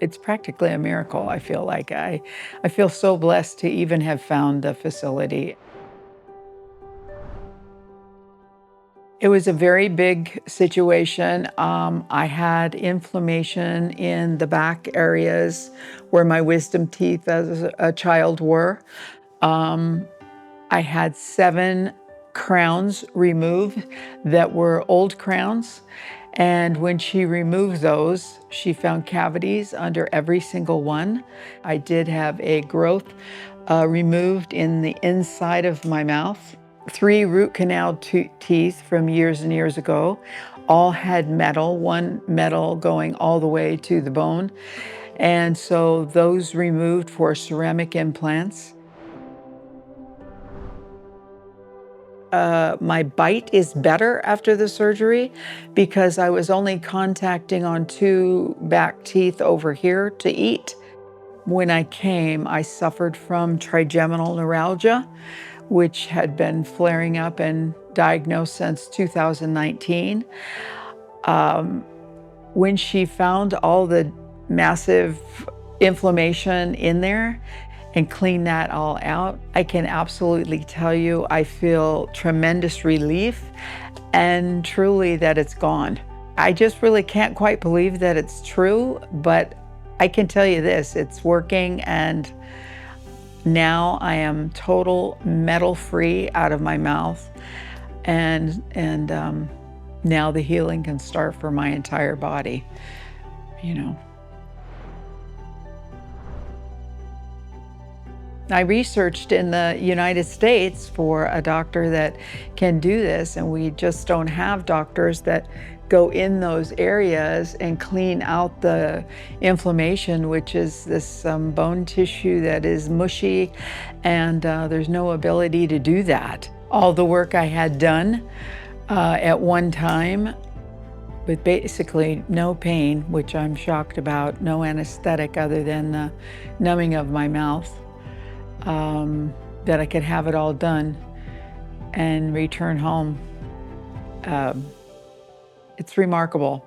It's practically a miracle, I feel like. I feel so blessed to even have found the facility. It was a very big situation. I had inflammation in the back areas where my wisdom teeth as a child were. Um, I had 7 crowns removed that were old crowns. And when she removed those, she found cavities under every single one. I did have a growth removed in the inside of my mouth. 3 root canal teeth from years and years ago. All had metal, one metal going all the way to the bone. And so those removed for ceramic implants. My bite is better after the surgery because I was only contacting on 2 back teeth over here to eat. When I came, I suffered from trigeminal neuralgia, which had been flaring up and diagnosed since 2019. When she found all the massive inflammation in there and cleaned that all out, I can absolutely tell you I feel tremendous relief and truly that it's gone. I just really can't quite believe that it's true, but I can tell you this, it's working, and now I am total metal free out of my mouth, and now the healing can start for my entire body, you know. I researched in the United States for a doctor that can do this, and we just don't have doctors that go in those areas and clean out the inflammation, which is this bone tissue that is mushy, and there's no ability to do that. All the work I had done at one time with basically no pain, which I'm shocked about, no anesthetic other than the numbing of my mouth, that I could have it all done and return home. It's remarkable.